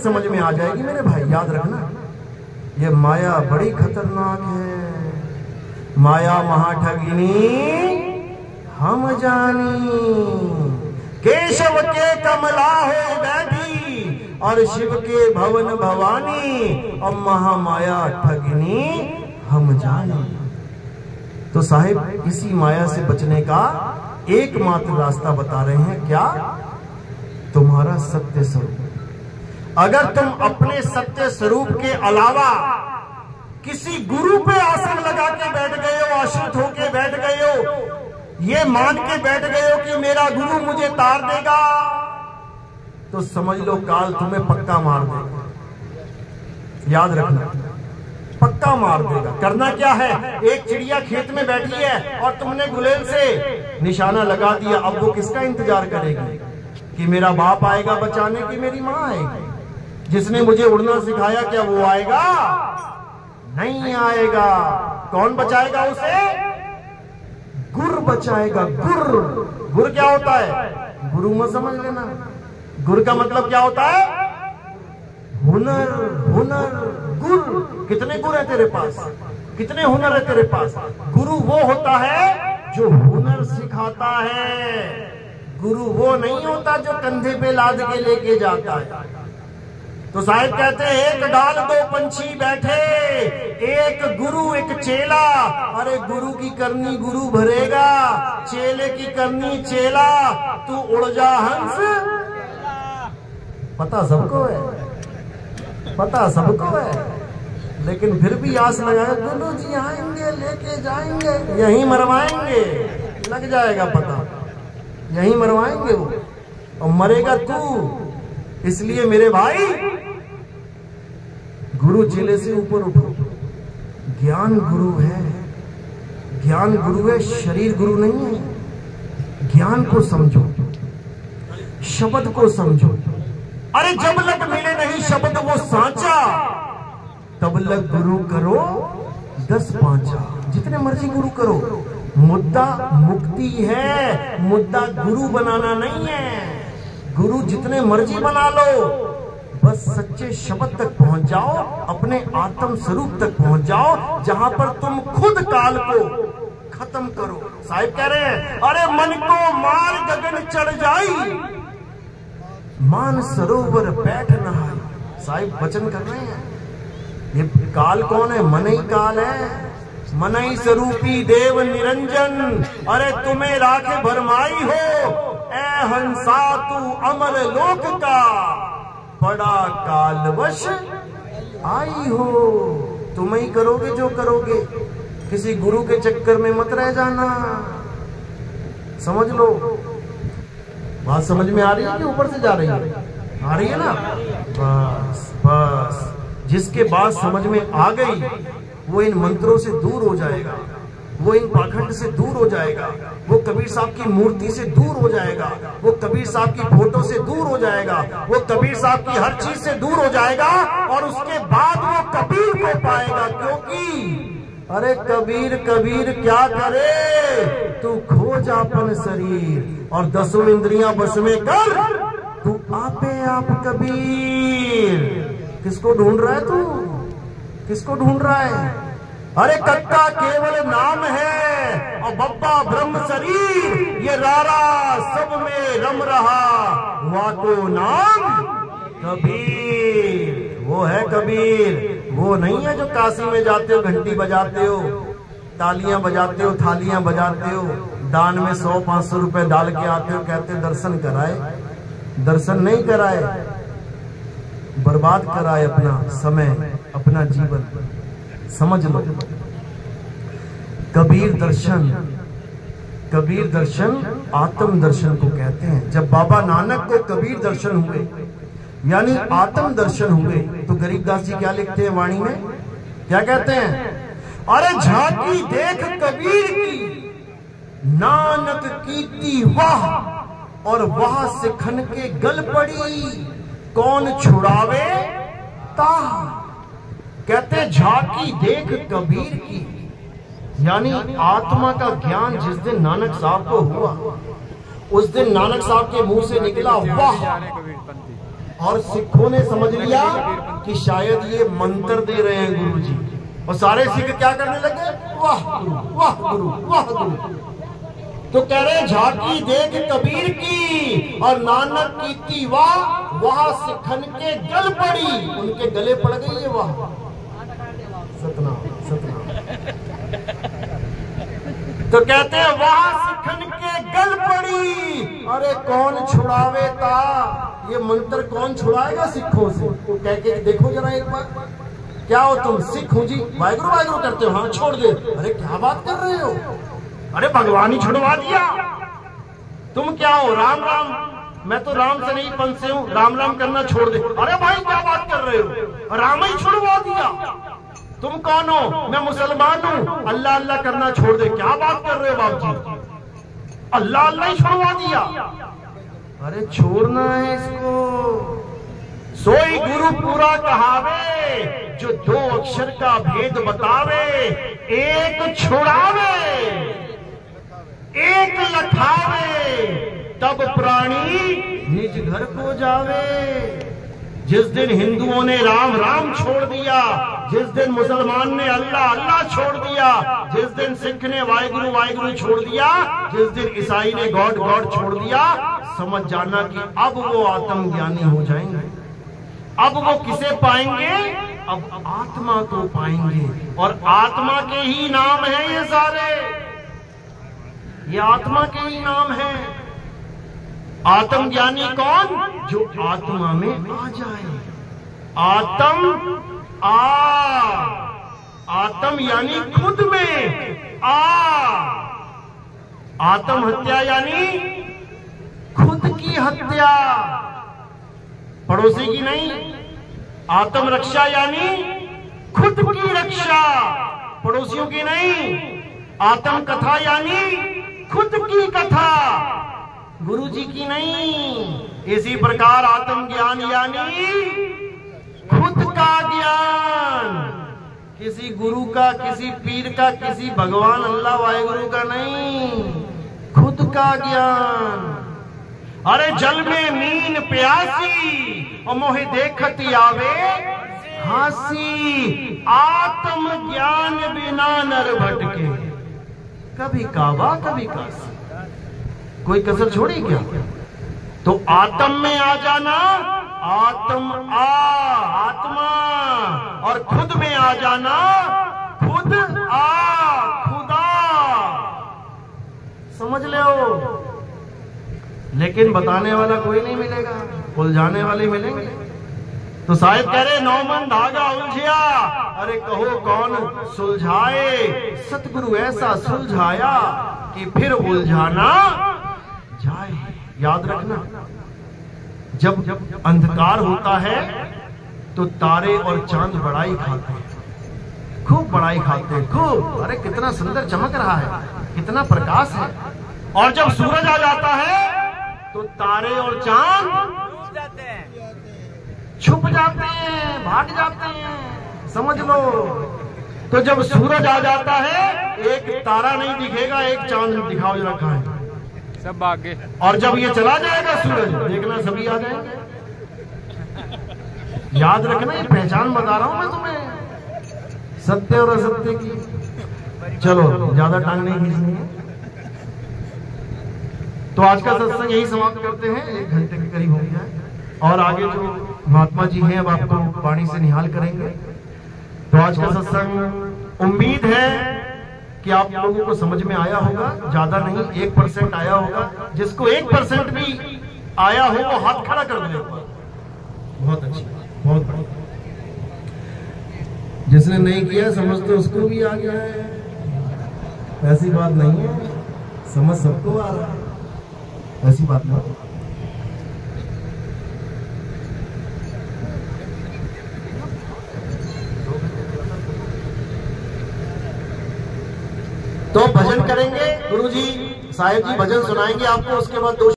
समझ में आ जाएगी मेरे भाई। याद रखना, ये माया बड़ी खतरनाक है। माया महाठगिनी हम जानी, केशव के कमला हो बैठी और शिव के भवन भवानी, अब महामाया ठगिनी हम जानी। तो साहिब इसी माया से बचने का एकमात्र रास्ता बता रहे हैं, क्या? तुम्हारा सत्य स्वरूप। अगर तुम अपने सत्य स्वरूप के अलावा किसी गुरु पे आसन लगा के बैठ गए हो, आश्रित होके बैठ गए हो, ये मान के बैठ गए हो कि मेरा गुरु मुझे तार देगा, तो समझ लो काल तुम्हें पक्का मार देगा। याद रखना, पक्का मार देगा। करना क्या है, एक चिड़िया खेत में बैठी है और तुमने गुलेल से निशाना लगा दिया, अब वो किसका इंतजार करेगी कि मेरा बाप आएगा बचाने की मेरी माँ आएगी? जिसने मुझे उड़ना सिखाया क्या वो आएगा? नहीं आएगा। कौन बचाएगा उसे? गुर बचाएगा। गुर क्या होता है? गुरु मत समझ लेना। गुर का मतलब क्या होता है? हुनर। गुर, कितने गुर है तेरे पास? कितने हुनर है तेरे पास? गुरु वो होता है जो हुनर सिखाता है। गुरु वो नहीं होता जो कंधे पे लाद के लेके जाता है। तो साहिब कहते हैं एक डाल दो पंछी बैठे, एक गुरु एक चेला। अरे गुरु की करनी गुरु भरेगा, चेले की करनी चेला। तू उड़ जा हंस, पता सबको है, पता सबको है, लेकिन फिर भी आस लगाए गुरु जी आएंगे लेके जाएंगे, यहीं मरवाएंगे। लग जाएगा पता, यहीं मरवाएंगे वो, और मरेगा तू। इसलिए मेरे भाई, गुरु चेले से ऊपर उठो। ज्ञान गुरु है, ज्ञान गुरु है, शरीर गुरु नहीं है। ज्ञान को समझो, शब्द को समझो। अरे जब लग मिले नहीं शब्द वो सांचा, तब लग गुरु करो 10 पांचा। जितने मर्जी गुरु करो, मुद्दा मुक्ति है, मुद्दा गुरु बनाना नहीं है। गुरु जितने मर्जी बना लो, बस सच्चे शब्द तक पहुंच जाओ, अपने आत्म स्वरूप तक पहुंच जाओ, जहां पर तुम खुद काल को खत्म करो। साहिब कह रहे हैं, अरे मन को मार गगन चढ़ जाई, मान सरोवर बैठ नहाई। साहिब वचन कर रहे हैं, ये काल कौन है? मन ही काल है। मन ही स्वरूपी देव निरंजन, अरे तुम्हें राखे भरमाई हो, ए हंसा तू अमर लोक का, बड़ा कालवश आई हो। तुम ही करोगे जो करोगे, किसी गुरु के चक्कर में मत रह जाना। समझ लो, बात समझ में आ रही है कि ऊपर से जा रही है? आ रही है ना? बस बस, जिसके बात समझ में आ गई वो इन मंत्रों से दूर हो जाएगा, वो इन पाखंड से दूर हो जाएगा, वो कबीर साहब की मूर्ति से दूर हो जाएगा, वो कबीर साहब की फोटो से दूर हो जाएगा, वो कबीर साहब की हर चीज से दूर हो जाएगा, और उसके बाद वो कबीर को पाएगा। क्योंकि अरे कबीर कबीर क्या करे, तू खोज अपन शरीर और 10 इंद्रियां बस में कर, तू आपे आप कबीर। किसको ढूंढ रहा है तू? किसको ढूंढ रहा है? अरे कक्का केवल नाम है और बब्बा ब्रह्म शरीर, ये रारा सब में रम रहा, वाको नाम कबीर। वो है कबीर, वो नहीं है जो काशी में जाते हो, घंटी बजाते हो, तालियां बजाते हो, थालियां बजाते हो, दान में 100-500 रुपए डाल के आते हो, कहते दर्शन कराए। दर्शन नहीं कराए, बर्बाद कराए अपना समय, अपना जीवन। समझ लो, कबीर दर्शन, कबीर दर्शन आत्म दर्शन को कहते हैं। जब बाबा नानक को कबीर दर्शन हुए, यानी आत्म दर्शन हुए, तो गरीबदास जी क्या लिखते हैं वाणी में? क्या कहते हैं? अरे झांकी देख कबीर की, नानक कीती वाह, और वाह से खन के गल पड़ी, कौन छुड़ावे ताह। कहते झांकी देख कबीर की, यानी आत्मा का ज्ञान जिस दिन नानक साहब को हुआ, उस दिन नानक साहब के मुंह से निकला वाह। और सिखों ने समझ लिया कि शायद ये मंत्र दे रहे हैं गुरु जी, और सारे सिख क्या करने लगे, वाह गुरु वाह गुरु वाह गुरु। तो कह रहे झांकी देख कबीर की और नानक की वाह, वहां सिखन के गल पड़ी, उनके गले पड़ गई है वाह। सतनाम सतनाम। तो कहते हैं वहां सिखन के गल पड़ी, अरे कौन छुड़ावे ता, ये मंत्र कौन छुड़ाएगा सिखों से। तो कह के देखो जरा एक बार, क्या हो तुम, सिख हूं जी, वाहिगुरु वाहिगुरु करते हो, हाँ छोड़ दे। अरे क्या बात कर रहे हो, अरे भगवान ही छुड़वा दिया, तुम क्या हो, राम राम, मैं तो राम से नहीं पंथ से हूं, राम राम करना छोड़ दे। अरे भाई क्या बात कर रहे हो, राम ही छुड़वा दिया, तुम कौन हो, मैं मुसलमान हूं, अल्लाह अल्लाह करना छोड़ दे। क्या बात कर रहे हो बाप जी, अल्लाह अल्लाह ही छुड़वा दिया। अरे छोड़ना है इसको। सोई गुरु पूरा कहावे, जो दो अक्षर का भेद बतावे, एक छुड़ावे एक लखावे, तब प्राणी निज घर को जावे। जिस दिन हिंदुओं ने राम राम छोड़ दिया, जिस दिन मुसलमान ने अल्लाह अल्लाह छोड़ दिया, जिस दिन सिख ने वाहिगुरु वाहिगुरु छोड़ दिया, जिस दिन ईसाई ने गॉड गॉड छोड़ दिया, समझ जाना कि अब वो आत्मज्ञानी हो जाएंगे। अब वो किसे पाएंगे, अब आत्मा को पाएंगे, और आत्मा के ही नाम है ये सारे, ये आत्मा के ही नाम है। आत्मज्ञानी कौन, जो आत्मा में आ जाए। आत्म यानी खुद में आत्म हत्या यानी खुद की हत्या, पड़ोसी की नहीं। आत्म रक्षा यानी खुद की रक्षा, पड़ोसियों की नहीं। आत्म कथा यानी खुद की कथा, गुरु जी की नहीं। इसी प्रकार आत्म ज्ञान यानी खुद का ज्ञान, किसी गुरु का, किसी पीर का, किसी भगवान अल्लाह वाहिगुरु का नहीं, खुद का ज्ञान। अरे जल में मीन प्यासी और मोहे देखत आवे हासी, आत्म ज्ञान बिना नर भटके, कभी काबा कभी काशी, कोई कसर छोड़ी क्या। तो आत्म में आ जाना, आत्मा, और खुद में आ जाना, खुद खुदा, समझ ले हो। लेकिन बताने वाला कोई नहीं मिलेगा, उलझाने वाले मिलेंगे। तो शायद कह रहे 9 मन धागा उलझिया, अरे कहो कौन सुलझाए, सतगुरु ऐसा सुलझाया कि फिर उलझाना जाए। याद रखना, जब अंधकार होता है तो तारे और चांद बड़ाई खाते हैं, खूब बड़ाई खाते हैं, खूब, अरे कितना सुंदर चमक रहा है, कितना प्रकाश है। और जब सूरज आ जाता है तो तारे और चांद छुप जाते हैं, भाग जाते हैं, समझ लो। तो जब सूरज आ जाता है, एक तारा नहीं दिखेगा, एक चांद दिखाओ जरा कहाँ है, सब आगे। और जब ये चला जाएगा सूरज, देखना सभी आ जाएंगे। याद रखना, ये पहचान बता रहा हूं मैं तुम्हें, सत्य और असत्य की। चलो ज्यादा टांग नहीं खींचनी है, तो आज का सत्संग यही समाप्त करते हैं, 1 घंटे के करीब हो गया है। और आगे जो महात्मा जी हैं अब आपको वाणी से निहाल करेंगे। तो आज का सत्संग उम्मीद है कि आप लोगों को समझ में आया होगा, ज्यादा नहीं, 1% आया होगा। जिसको 1% भी आया हो वो हाथ खड़ा कर दे। बहुत अच्छी, बहुत बढ़िया। जिसने नहीं किया समझते उसको भी आ गया है, ऐसी बात नहीं है, समझ सबको आ रहा है, ऐसी बात नहीं। तो भजन करेंगे, गुरुजी साहेब जी भजन सुनाएंगे आपको, उसके बाद 2